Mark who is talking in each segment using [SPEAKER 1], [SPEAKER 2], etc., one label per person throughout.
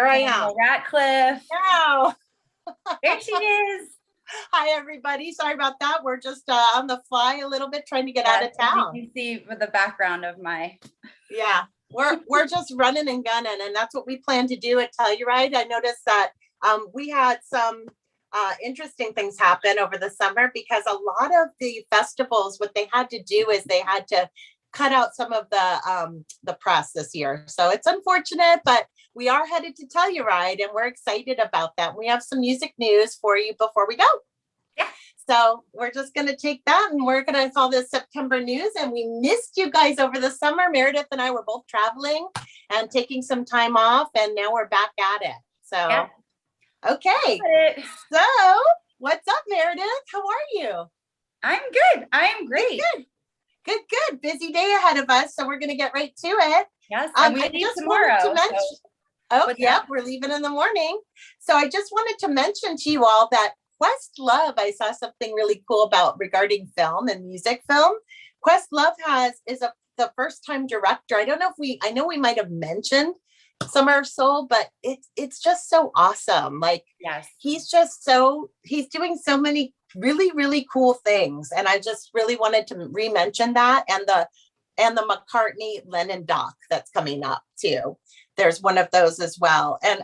[SPEAKER 1] Here I am.
[SPEAKER 2] Ratcliffe.
[SPEAKER 1] Wow.
[SPEAKER 2] There she is.
[SPEAKER 1] Hi, everybody. Sorry about that. We're just on the fly a little bit, trying to get out of town.
[SPEAKER 2] You can see with the background of my.
[SPEAKER 1] Yeah, we're just running and gunning, and that's what we plan to do at Telluride. I noticed that we had some interesting things happen over the summer because a lot of the festivals, what they had to do is they had to cut out some of the press this year. So it's unfortunate, but we are headed to Telluride and we're excited about that. We have some music news for you before we go.
[SPEAKER 2] Yeah.
[SPEAKER 1] So we're just going to take that and we're going to call this September news. And we missed you guys over the summer. Meredith and I were both traveling and taking some time off, and now we're back at it. So, yeah. Okay. So what's up, Meredith? How are you?
[SPEAKER 2] I'm good. I am great.
[SPEAKER 1] Good. Busy day ahead of us. So we're going to get right to it.
[SPEAKER 2] Yes. And we leave tomorrow.
[SPEAKER 1] We're leaving in the morning. So I just wanted to mention to you all that Questlove, I saw something really cool about regarding film and music film. Questlove is the first time director. I don't know if I know we might have mentioned Summer of Soul, but it's just so awesome. Like,
[SPEAKER 2] yes,
[SPEAKER 1] he's doing so many really, really cool things. And I just really wanted to re-mention that, and the McCartney Lennon doc that's coming up too. There's one of those as well. And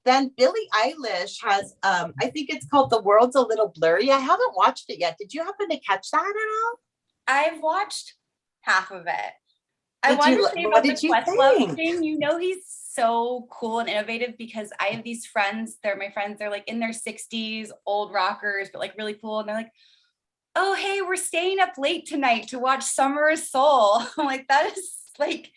[SPEAKER 1] then Billie Eilish has, I think it's called The World's a Little Blurry. I haven't watched it yet. Did you happen to catch that at all?
[SPEAKER 2] I've watched half of it. I want to say about the Questlove thing. You know, he's so cool and innovative because I have these friends. They're my friends. They're like in their 60s, old rockers, but like really cool. And they're like, oh, hey, we're staying up late tonight to watch Summer of Soul. I'm like, that's
[SPEAKER 1] awesome.
[SPEAKER 2] Like,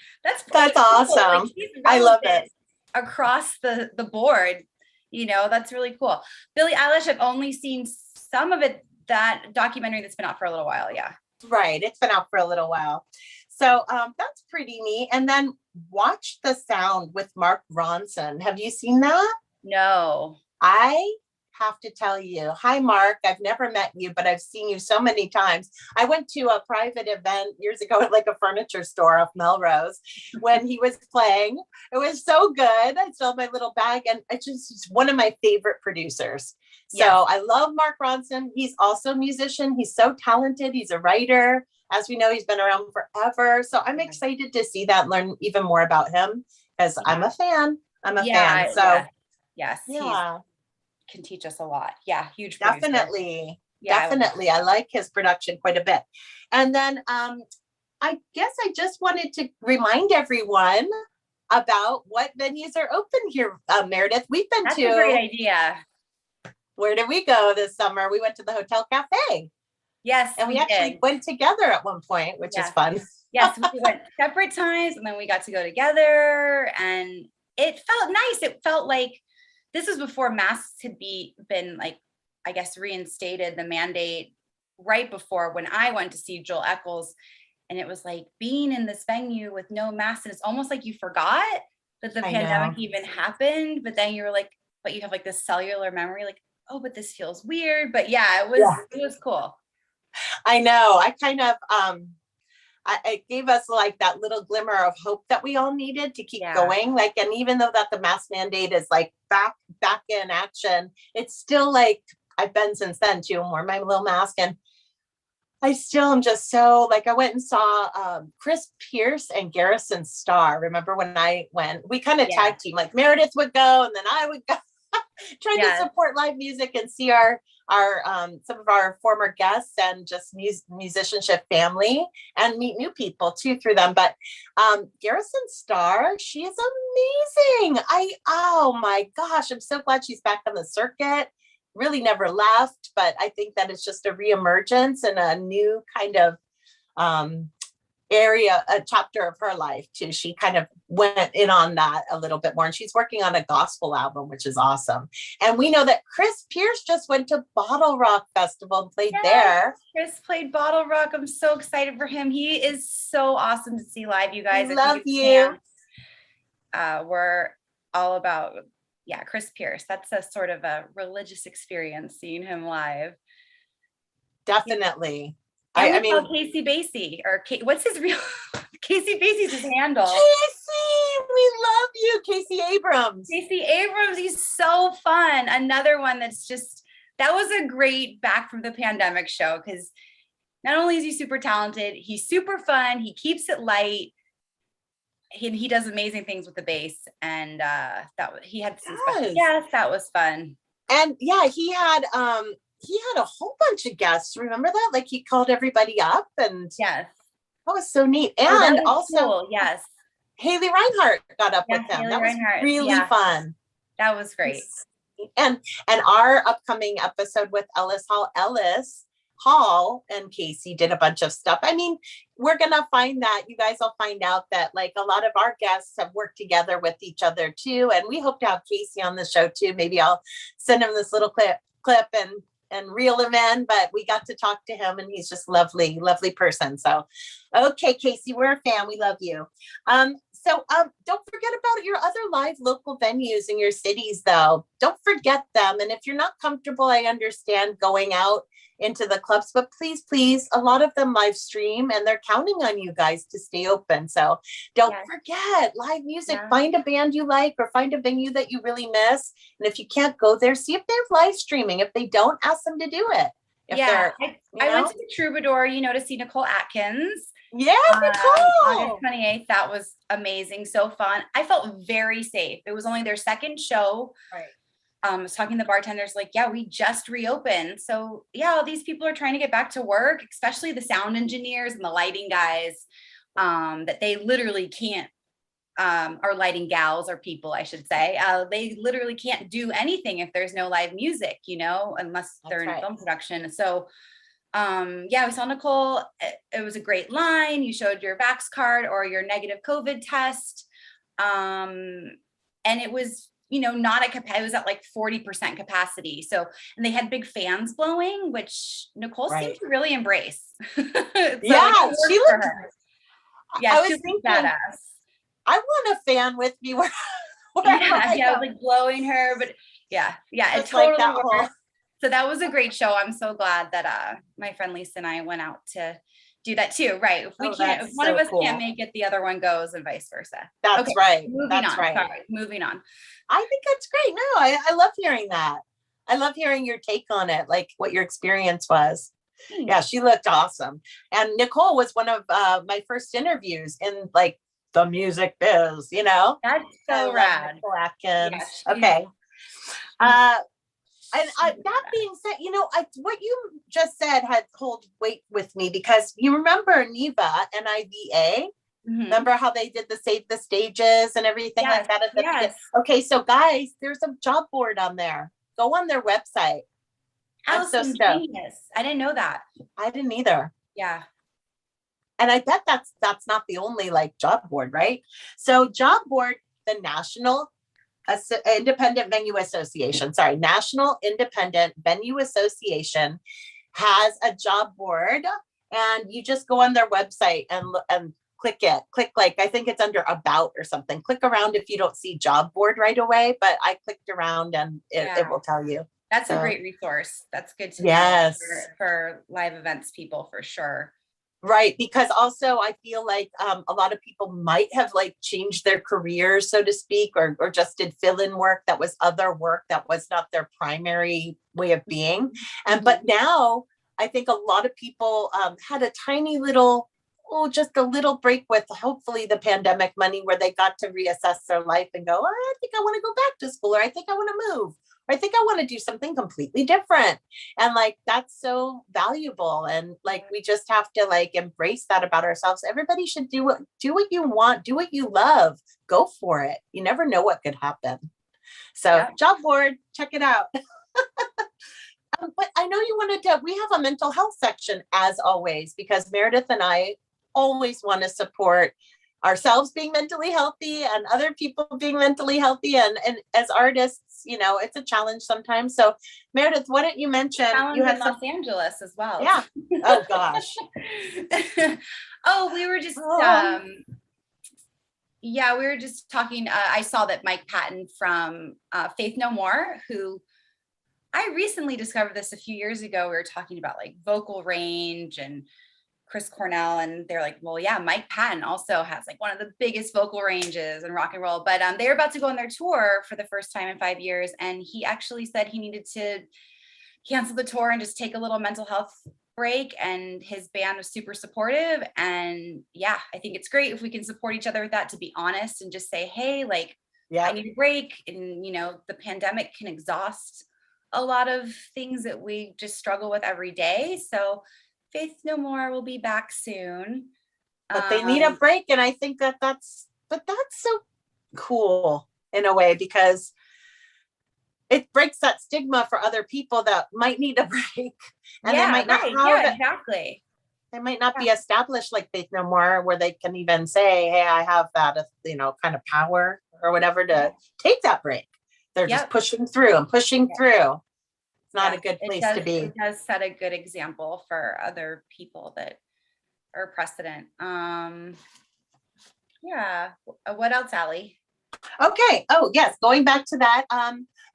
[SPEAKER 1] I love it.
[SPEAKER 2] Across the board, you know, that's really cool. Billie Eilish, I've only seen some of it, that documentary that's been out for a little while. Yeah.
[SPEAKER 1] Right. It's been out for a little while. So that's pretty neat. And then Watch the Sound with Mark Ronson. Have you seen that?
[SPEAKER 2] No.
[SPEAKER 1] I have to tell you, hi, Mark. I've never met you, but I've seen you so many times. I went to a private event years ago at like a furniture store off Melrose when he was playing. It was so good. I still have my little bag, and it's just one of my favorite producers. So yeah. I love Mark Ronson. He's also a musician. He's so talented. He's a writer. As we know, he's been around forever. So I'm excited to see that, learn even more about him, because I'm a fan. fan. So
[SPEAKER 2] yes.
[SPEAKER 1] Yeah.
[SPEAKER 2] Can teach us a lot. Yeah, huge
[SPEAKER 1] producer. Definitely. I like his production quite a bit. And then I guess I just wanted to remind everyone about what venues are open here, Meredith. That's a
[SPEAKER 2] great idea.
[SPEAKER 1] Where did we go this summer? We went to the Hotel Cafe.
[SPEAKER 2] Yes,
[SPEAKER 1] and we actually went together at one point, which is fun.
[SPEAKER 2] Yes, we went separate times, and then we got to go together, and it felt nice. It felt like this was before masks had been like, I guess, reinstated, the mandate right before when I went to see Joel Eccles. And it was like being in this venue with no masks. And it's almost like you forgot that the pandemic even happened. But then you're like, but you have like this cellular memory, like, oh, but this feels weird. But yeah, it was cool.
[SPEAKER 1] I know. I kind of, it gave us like that little glimmer of hope that we all needed to keep going. Like, and even though that the mask mandate is like back in action, it's still like, I've been since then too, and wore my little mask. And I still am just so like, I went and saw Chris Pierce and Garrison Starr. Remember when I went, we kind of tag team, like Meredith would go and then I would go trying to support live music and see our some of our former guests and just musicianship family, and meet new people too through them. But Garrison Starr, she is amazing. Oh my gosh, I'm so glad she's back on the circuit. Really never left, but I think that it's just a reemergence and a new kind of area, a chapter of her life too. She kind of went in on that a little bit more, and she's working on a gospel album, which is awesome. And we know that Chris Pierce just went to Bottle Rock Festival and played there.
[SPEAKER 2] Chris played Bottle Rock. I'm so excited for him. He is so awesome to see live, you guys.
[SPEAKER 1] Love you.
[SPEAKER 2] We're all about Chris Pierce. That's a sort of a religious experience seeing him live.
[SPEAKER 1] Definitely.
[SPEAKER 2] I mean, Casey Basie, or what's his real? Casey Basie's his handle.
[SPEAKER 1] Casey, we love you, Casey Abrams.
[SPEAKER 2] Casey Abrams, he's so fun. Another one that's just, that was a great back from the pandemic show, because not only is he super talented, he's super fun. He keeps it light. He does amazing things with the bass, and he had some special guests. That was fun.
[SPEAKER 1] And yeah, he had a whole bunch of guests. Remember that? Like, he called everybody up, and
[SPEAKER 2] yes,
[SPEAKER 1] that was so neat. And also,
[SPEAKER 2] cool. Yes,
[SPEAKER 1] Haley Reinhart got up with him.
[SPEAKER 2] Haley
[SPEAKER 1] That was
[SPEAKER 2] Reinhart.
[SPEAKER 1] really fun.
[SPEAKER 2] That was great.
[SPEAKER 1] And our upcoming episode with Ellis Hall and Casey did a bunch of stuff. I mean, we're going to find that you guys will find out that like a lot of our guests have worked together with each other too. And we hope to have Casey on the show too. Maybe I'll send him this little clip and reel him in, but we got to talk to him, and he's just lovely person. So, okay, Casey, we're a fan. We love you. So don't forget about your other live local venues in your cities, though. Don't forget them. And if you're not comfortable, I understand going out into the clubs, but please, a lot of them live stream, and they're counting on you guys to stay open. So don't forget live music. Find a band you like, or find a venue that you really miss. And if you can't go there, see if they have live streaming. If they don't, ask them to do it.
[SPEAKER 2] I went to the Troubadour, to see Nicole Atkins.
[SPEAKER 1] Yeah, Nicole.
[SPEAKER 2] August 28th. That was amazing. So fun. I felt very safe. It was only their second show.
[SPEAKER 1] Right.
[SPEAKER 2] I was talking to the bartenders, like, yeah, we just reopened. So yeah, all these people are trying to get back to work, especially the sound engineers and the lighting guys, that they literally can't, or lighting gals or people, I should say. They literally can't do anything if there's no live music, unless they're in film production. So we saw Nicole. It was a great line. You showed your Vax card or your negative COVID test. And it was, not at capacity. It was at like 40% capacity. So, and they had big fans blowing, which Nicole seemed to really embrace. So
[SPEAKER 1] she looked.
[SPEAKER 2] Yeah, I was thinking, badass.
[SPEAKER 1] I want a fan with me where
[SPEAKER 2] I was like blowing her, but it totally worked. So that was a great show. I'm so glad that my friend Lisa and I went out to do that too. Right. If one of us can't make it, the other one goes, and vice versa.
[SPEAKER 1] That's right.
[SPEAKER 2] Moving on. Sorry, moving on.
[SPEAKER 1] I think that's great. No, I love hearing that. I love hearing your take on it, like what your experience was. Yeah, she looked awesome. And Nicole was one of my first interviews in like the music biz,
[SPEAKER 2] That's so rad.
[SPEAKER 1] Nicole Atkins. Okay. And that being said, what you just said had hold weight with me, because you remember NIVA, NIVA? Mm-hmm. Remember how they did the Save the Stages and everything like that at the beginning? Okay, so guys, there's a job board on there. Go on their website.
[SPEAKER 2] Allison, genius. I didn't know that.
[SPEAKER 1] I didn't either.
[SPEAKER 2] Yeah.
[SPEAKER 1] And I bet that's not the only like job board, right? So job board, the National Independent Venue Association, National Independent Venue Association has a job board, and you just go on their website and click like, I think it's under about or something. Click around if you don't see job board right away, but I clicked around and it will tell you.
[SPEAKER 2] That's a great resource. That's good to know for live events people, for sure.
[SPEAKER 1] Right. Because also I feel like a lot of people might have like changed their careers, so to speak, or just did fill-in work that was other work that was not their primary way of being. But now I think a lot of people had a tiny little, just a little break with hopefully the pandemic money, where they got to reassess their life and go, I think I want to go back to school, or I think I want to move. I think I want to do something completely different. And like, that's so valuable. And like, we just have to like embrace that about ourselves. Everybody should do what you want, do what you love, go for it. You never know what could happen. So job board, check it out. But I know you wanted to, we have a mental health section as always, because Meredith and I always want to support ourselves being mentally healthy and other people being mentally healthy. And as artists, it's a challenge sometimes. So Meredith, why don't you mention you had
[SPEAKER 2] Los Angeles as well?
[SPEAKER 1] Yeah. Oh gosh.
[SPEAKER 2] We were just, we were just talking. I saw that Mike Patton from Faith No More, who I recently discovered this a few years ago. We were talking about like vocal range and Chris Cornell, and they're like, well, yeah, Mike Patton also has like one of the biggest vocal ranges in rock and roll, but they're about to go on their tour for the first time in 5 years. And he actually said he needed to cancel the tour and just take a little mental health break. And his band was super supportive. And yeah, I think it's great if we can support each other with that, to be honest, and just say, hey, like, I need a break. And, you know, the pandemic can exhaust a lot of things that we just struggle with every day. So Faith No More will be back soon.
[SPEAKER 1] But they need a break. And I think that's so cool in a way, because it breaks that stigma for other people that might need a break. And they might not have
[SPEAKER 2] exactly.
[SPEAKER 1] They might not be established like Faith No More, where they can even say, hey, I have that, you know, kind of power or whatever to take that break. They're just pushing through and pushing through. It's not a good place to be.
[SPEAKER 2] It does set a good example for other people that are precedent. Yeah. What else, Allie?
[SPEAKER 1] Okay. Oh, yes. Going back to that.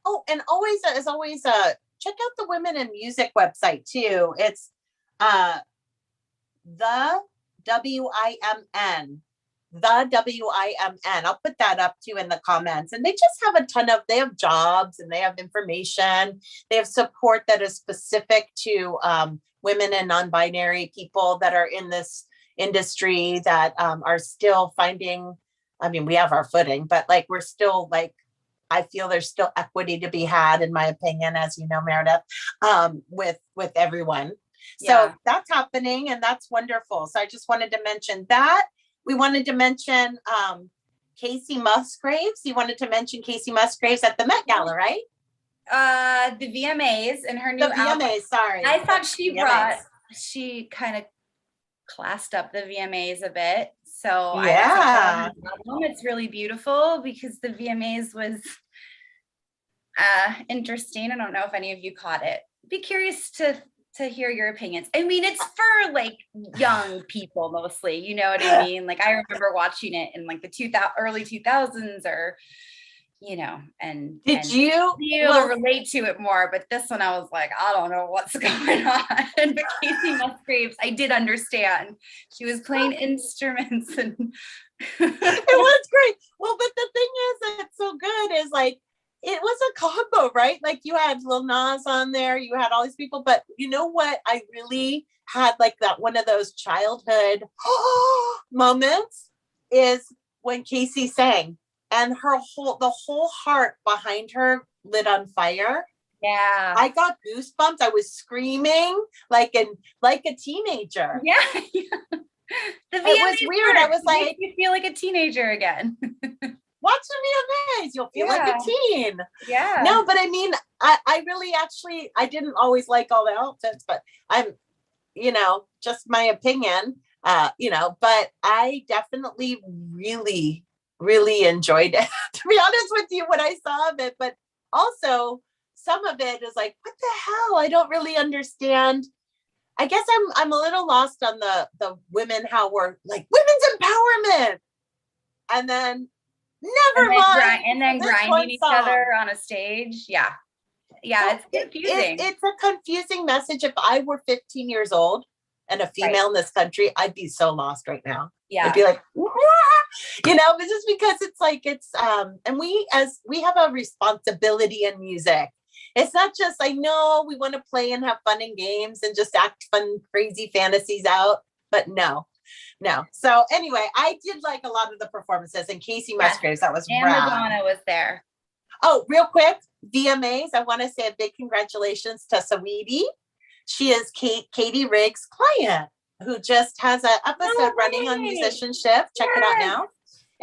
[SPEAKER 1] Oh, and always, as always, check out the Women in Music website too. It's the WIMN. The WIMN. I'll put that up too in the comments. And they just have they have jobs and they have information. They have support that is specific to women and non-binary people that are in this industry that are still finding, I mean, we have our footing, but like, we're still like, I feel there's still equity to be had, in my opinion, as you know, Meredith, with everyone. So that's happening and that's wonderful. So I just wanted to mention that. We wanted to mention Casey Musgraves. You wanted to mention Casey Musgraves at the Met Gala, right?
[SPEAKER 2] The VMAs and her new album.
[SPEAKER 1] VMAs, sorry.
[SPEAKER 2] I thought she kind of classed up the VMAs a bit. So it's really beautiful, because the VMAs was interesting. I don't know if any of you caught it. Be curious to hear your opinions. I mean, it's for like young people mostly, you know what I mean? Like, I remember watching it in like the early 2000s, or, you know, and you be able to relate to it more. But this one, I was like, I don't know what's going on. But Casey Musgraves, I did understand. She was playing instruments and
[SPEAKER 1] it was great. Well, but the thing is that's so good is like, it was a combo, right? Like, you had Lil Nas on there, you had all these people, but you know what? I really had like that one of those childhood moments is when Casey sang, and the whole heart behind her lit on fire.
[SPEAKER 2] Yeah.
[SPEAKER 1] I got goosebumps. I was screaming like a teenager.
[SPEAKER 2] Yeah.
[SPEAKER 1] It was weird. I was like,
[SPEAKER 2] you feel like a teenager again.
[SPEAKER 1] Watch the VMAs, you'll feel like a teen.
[SPEAKER 2] Yeah.
[SPEAKER 1] No, but I mean, I really actually, I didn't always like all the outfits, but I'm, you know, just my opinion, you know, but I definitely really, really enjoyed it, to be honest with you, when I saw of it. But also some of it is like, what the hell? I don't really understand. I guess I'm a little lost on the women, how we're like women's empowerment. And then and then grinding each other
[SPEAKER 2] on a stage. Yeah, it's confusing.
[SPEAKER 1] It's a confusing message. If I were 15 years old and a female in this country, I'd be so lost right now.
[SPEAKER 2] Yeah,
[SPEAKER 1] I'd be like, you know, but just because it's like, it's and we have a responsibility in music. It's not just, I know we want to play and have fun and games and just act fun, crazy fantasies out, but no. So anyway, I did like a lot of the performances, and Casey Musgraves, that was
[SPEAKER 2] and
[SPEAKER 1] rad.
[SPEAKER 2] Madonna was there.
[SPEAKER 1] Oh, real quick, VMAs. I want to say a big congratulations to Saweetie. She is Katie Riggs' client, who just has an episode running on Musicianship. Check it out now.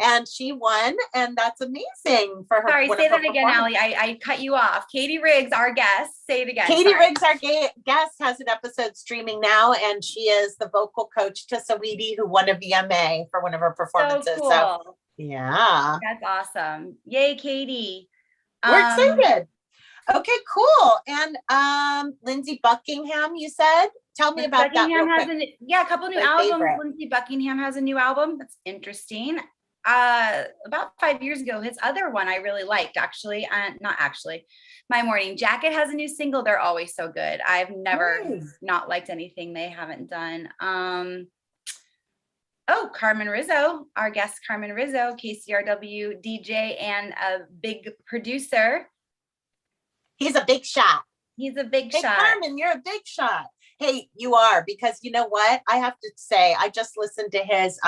[SPEAKER 1] And she won, and that's amazing for her.
[SPEAKER 2] Sorry, say that again, Allie. I cut you off. Katie Riggs, our guest. Say it again.
[SPEAKER 1] Katie Riggs, our guest, has an episode streaming now, and she is the vocal coach to Saweetie, who won a VMA for one of her performances.
[SPEAKER 2] So cool.
[SPEAKER 1] So yeah.
[SPEAKER 2] That's awesome. Yay, Katie.
[SPEAKER 1] We're excited. Okay, cool. And Lindsey Buckingham, you said? Tell me about that real quick.
[SPEAKER 2] A couple new albums. Lindsey Buckingham has a new album. That's interesting. about 5 years ago. His other one I really liked, actually. Not actually. My Morning Jacket has a new single. They're always so good. I've never not liked anything they haven't done. Oh, Carmen Rizzo, our guest Carmen Rizzo, KCRW DJ and a big producer.
[SPEAKER 1] He's a big shot.
[SPEAKER 2] He's a big
[SPEAKER 1] Hey,
[SPEAKER 2] shot.
[SPEAKER 1] Carmen, you're a big shot. Hey, you are, because you know what? I have to say, I just listened to his,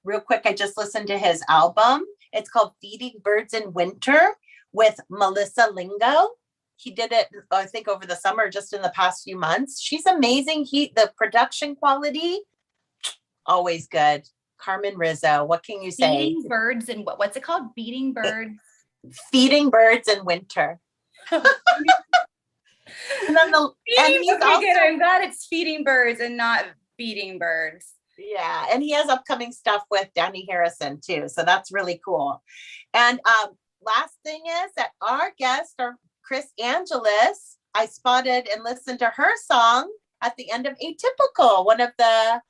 [SPEAKER 1] real quick, I just listened to his album. It's called Feeding Birds in Winter with Melissa Lingo. He did it, I think, over the summer, just in the past few months. She's amazing. The production quality, always good. Carmen Rizzo, what can you say?
[SPEAKER 2] Feeding birds and what's it called? Feeding birds.
[SPEAKER 1] Feeding Birds in Winter. And then
[SPEAKER 2] I'm glad it's Feeding Birds and not Feeding Birds.
[SPEAKER 1] Yeah, and he has upcoming stuff with Danny Harrison too, so that's really cool. And last thing is that our guest, or Kris Angelis, I spotted and listened to her song at the end of Atypical, one of the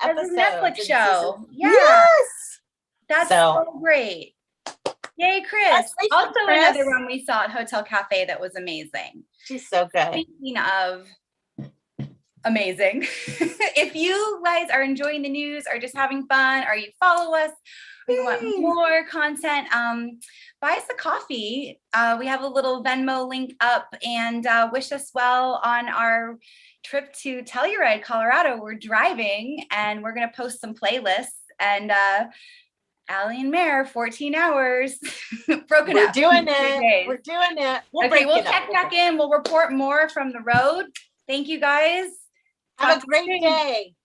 [SPEAKER 1] episodes.
[SPEAKER 2] Netflix show. Yeah.
[SPEAKER 1] Yes.
[SPEAKER 2] That's so great. Yay, Kris. Also
[SPEAKER 1] Kris.
[SPEAKER 2] Another one we saw at Hotel Cafe that was amazing.
[SPEAKER 1] She's so good.
[SPEAKER 2] Speaking of amazing, if you guys are enjoying the news or just having fun, or you follow us, or you want more content, buy us a coffee. We have a little Venmo link up, and wish us well on our trip to Telluride, Colorado. We're driving and we're going to post some playlists, and Allie and Mare, 14 hours. Broken up.
[SPEAKER 1] We're doing it. We're doing it.
[SPEAKER 2] We'll check back in. We'll report more from the road. Thank you guys.
[SPEAKER 1] Have a great day.